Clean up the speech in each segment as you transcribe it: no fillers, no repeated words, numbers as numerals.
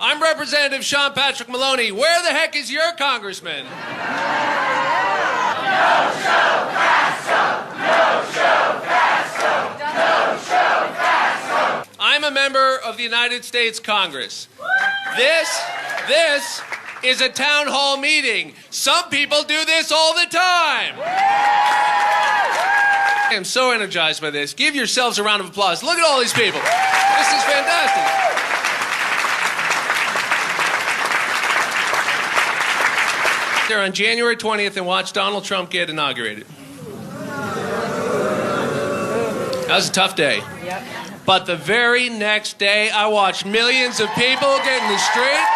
I'm Representative Sean Patrick Maloney. Where the heck is your congressman? No show Castro! No show Castro! No show Castro! I'm a member of the United States Congress. This is a town hall meeting. Some people do this all the time. I am so energized by this. Give yourselves a round of applause. Look at all these people. This is fantastic. There on January 20th and watch Donald Trump get inaugurated. That was a tough day. Yep. But the very next day, I watched millions of people get in the street,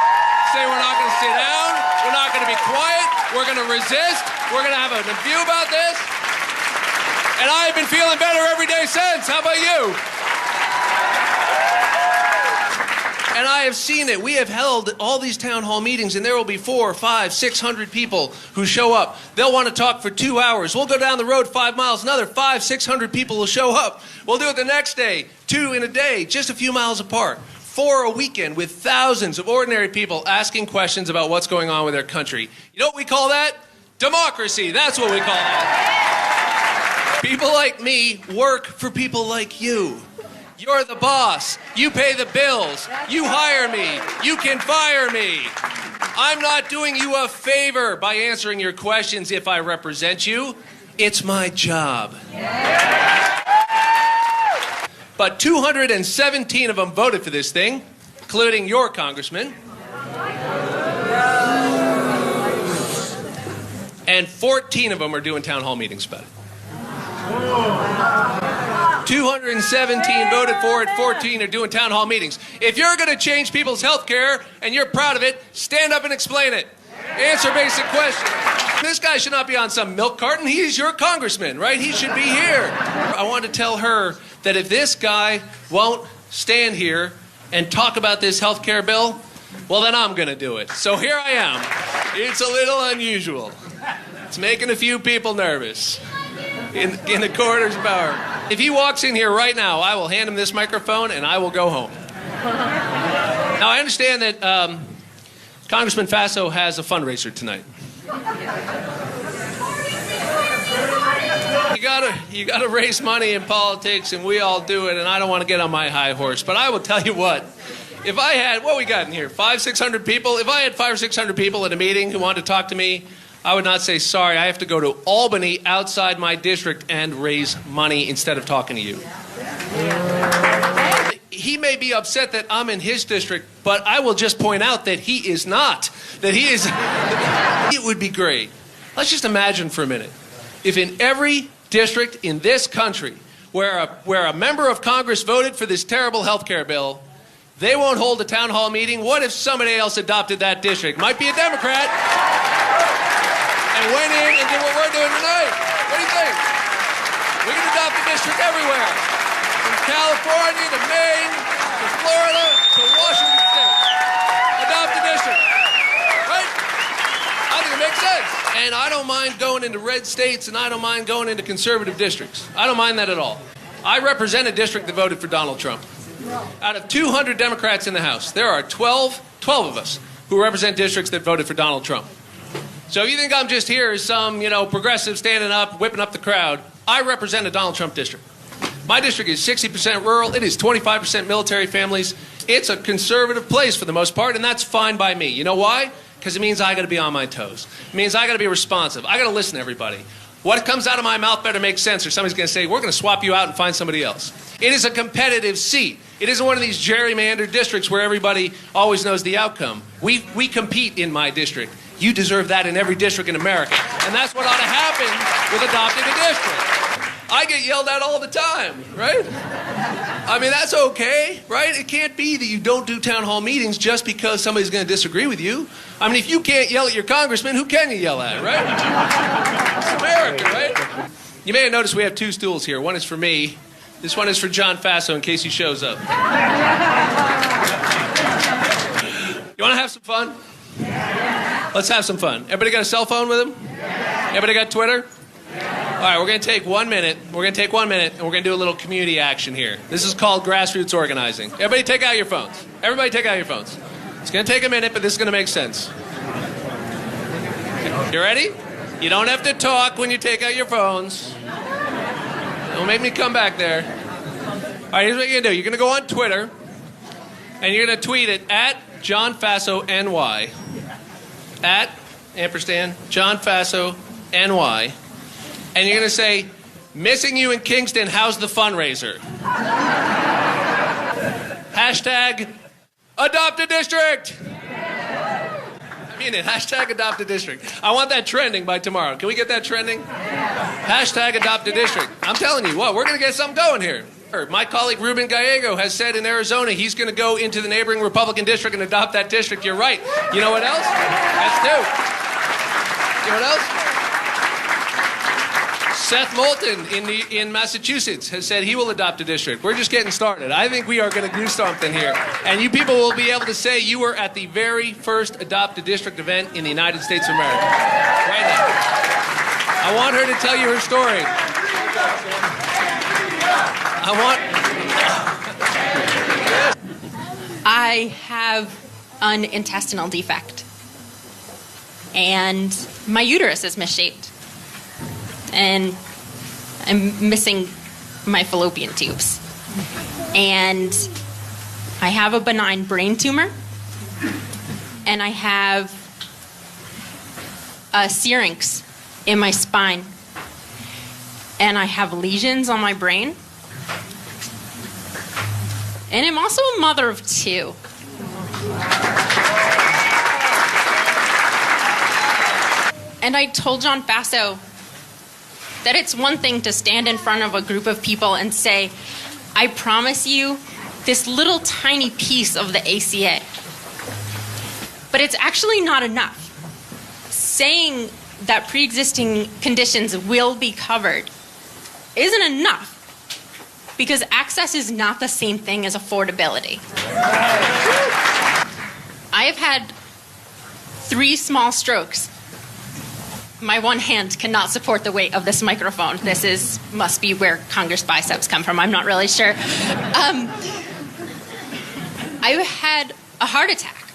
say we're not going to sit down, we're not going to be quiet, we're going to resist, we're going to have a view about this. And I've been feeling better every day since. How about you? And I have seen it. We have held all these town hall meetings, and there will be 400, 500, 600 people who show up. They'll want to talk for 2 hours. We'll go down the road 5 miles. Another 500, 600 people will show up. We'll do it the next day, 2 in a day, just a few miles apart. 4 a weekend with thousands of ordinary people asking questions about what's going on with their country. You know what we call that? Democracy. That's what we call that. People like me work for people like you. You're the boss. You pay the bills. You hire me. You can fire me. I'm not doing you a favor by answering your questions if I represent you. It's my job. But 217 of them voted for this thing, including your congressman. And 14 of them are doing town hall meetings about it. 217 voted for it, 14 are doing town hall meetings. If you're going to change people's health care and you're proud of it, stand up and explain it. Answer basic questions. This guy should not be on some milk carton. He's your congressman, right? He should be here. I want to tell her that if this guy won't stand here and talk about this health care bill, well, then I'm going to do it. So here I am. It's a little unusual. It's making a few people nervous. In the corridors of power. If he walks in here right now, I will hand him this microphone and I will go home. Now, I understand that Congressman Faso has a fundraiser tonight. You gotta raise money in politics, and we all do it, and I don't want to get on my high horse, but I will tell you what. If I had, what we got in here, 500, 600 people? If I had 500 or 600 people at a meeting who wanted to talk to me, I would not say, sorry, I have to go to Albany outside my district and raise money instead of talking to you. He may be upset that I'm in his district, but I will just point out that he is not. That he is... It would be great. Let's just imagine for a minute. If in every district in this country where a member of Congress voted for this terrible health care bill, they won't hold a town hall meeting. What if somebody else adopted that district? Might be a Democrat. And went in and did what we're doing tonight. What do you think? We can adopt the district everywhere. From California to Maine to Florida to Washington State. Adopt the district. Right? I think it makes sense. And I don't mind going into red states, and I don't mind going into conservative districts. I don't mind that at all. I represent a district that voted for Donald Trump. Out of 200 Democrats in the House, there are 12 of us who represent districts that voted for Donald Trump. So if you think I'm just here as some, progressive standing up, whipping up the crowd, I represent a Donald Trump district. My district is 60% rural. It is 25% military families. It's a conservative place for the most part, and that's fine by me. You know why? Because it means I got to be on my toes. It means I got to be responsive. I got to listen to everybody. What comes out of my mouth better make sense, or somebody's going to say, we're going to swap you out and find somebody else. It is a competitive seat. It isn't one of these gerrymandered districts where everybody always knows the outcome. We compete in my district. You deserve that in every district in America. And that's what ought to happen with adopting a district. I get yelled at all the time, right? I mean, that's okay, right? It can't be that you don't do town hall meetings just because somebody's going to disagree with you. I mean, if you can't yell at your congressman, who can you yell at, right? It's America, right? You may have noticed we have 2 stools here. One is for me. This one is for John Faso in case he shows up. You want to have some fun? Let's have some fun. Everybody got a cell phone with them? Everybody got Twitter? All right, we're going to take 1 minute. We're going to take 1 minute, and we're going to do a little community action here. This is called grassroots organizing. Everybody take out your phones. Everybody take out your phones. It's going to take a minute, but this is going to make sense. You ready? You don't have to talk when you take out your phones. Don't make me come back there. All right, here's what you're going to do. You're going to go on Twitter, and you're going to tweet it at John Faso NY. At, ampersand, John Faso NY. And you're going to say, missing you in Kingston, how's the fundraiser? Hashtag adopt a district. I mean it. Hashtag adopt a district. I want that trending by tomorrow. Can we get that trending? Hashtag adopt a district. I'm telling you what, we're going to get something going here. My colleague Ruben Gallego has said in Arizona he's going to go into the neighboring Republican district and adopt that district. You're right. You know what else? That's new. You know what else? Seth Moulton in Massachusetts has said he will adopt a district. We're just getting started. I think we are going to do something here. And you people will be able to say you were at the very first Adopt a District event in the United States of America. Right now. I want her to tell you her story. I have an intestinal defect. And my uterus is misshaped. And I'm missing my fallopian tubes. And I have a benign brain tumor. And I have a syrinx in my spine. And I have lesions on my brain. And I'm also a mother of 2. And I told John Faso that it's one thing to stand in front of a group of people and say, I promise you this little tiny piece of the ACA. But it's actually not enough. Saying that pre-existing conditions will be covered isn't enough, because access is not the same thing as affordability. I have had 3 small strokes. My one hand cannot support the weight of this microphone. This must be where Congress biceps come from. I'm not really sure. I had a heart attack.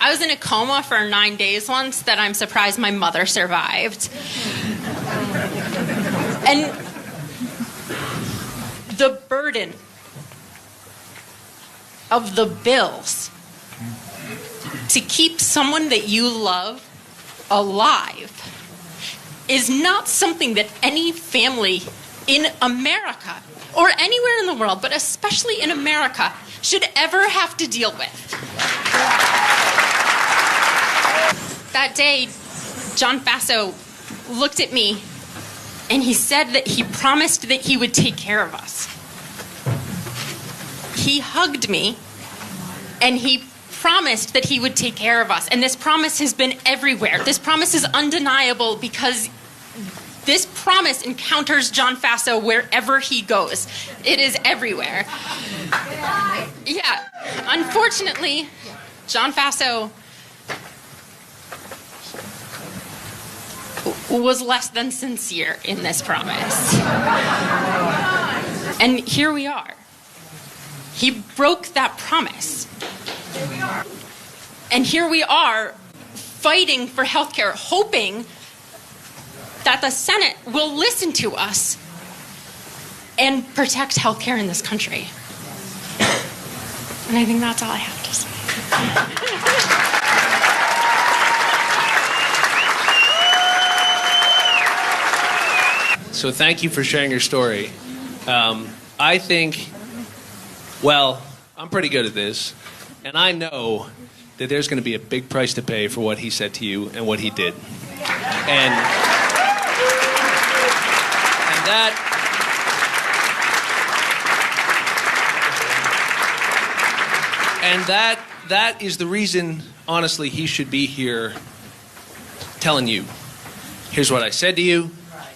I was in a coma for 9 days once that I'm surprised my mother survived. And the burden of the bills to keep someone that you love alive is not something that any family in America, or anywhere in the world, but especially in America, should ever have to deal with. That day, John Faso looked at me and he said that he promised that he would take care of us. He hugged me and he promised that he would take care of us. And this promise has been everywhere. This promise is undeniable because this promise encounters John Faso wherever he goes. It is everywhere. Yeah. Unfortunately, John Faso was less than sincere in this promise. And here we are. He broke that promise. And here we are fighting for health care, hoping that the Senate will listen to us and protect health care in this country. And I think that's all I have to say. So thank you for sharing your story. I think, well, I'm pretty good at this, and I know that there's going to be a big price to pay for what he said to you and what he did. And that is the reason, honestly, he should be here telling you, here's what I said to you,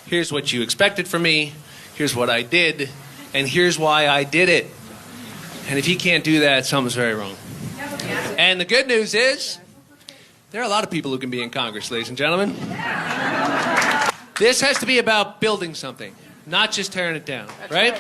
here's what you expected from me, here's what I did, and here's why I did it. And if he can't do that, something's very wrong. And the good news is, there are a lot of people who can be in Congress, ladies and gentlemen. This has to be about building something, not just tearing it down, right?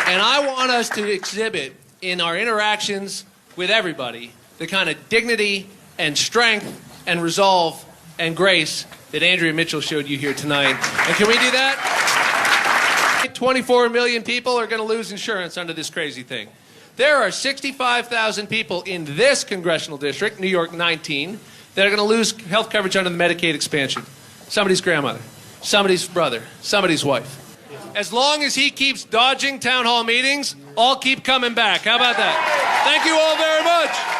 And I want us to exhibit in our interactions with everybody the kind of dignity and strength and resolve and grace that Andrea Mitchell showed you here tonight. And can we do that? 24 million people are going to lose insurance under this crazy thing. There are 65,000 people in this congressional district, New York 19, that are going to lose health coverage under the Medicaid expansion. Somebody's grandmother, somebody's brother, somebody's wife. As long as he keeps dodging town hall meetings, I'll keep coming back. How about that? Thank you all very much.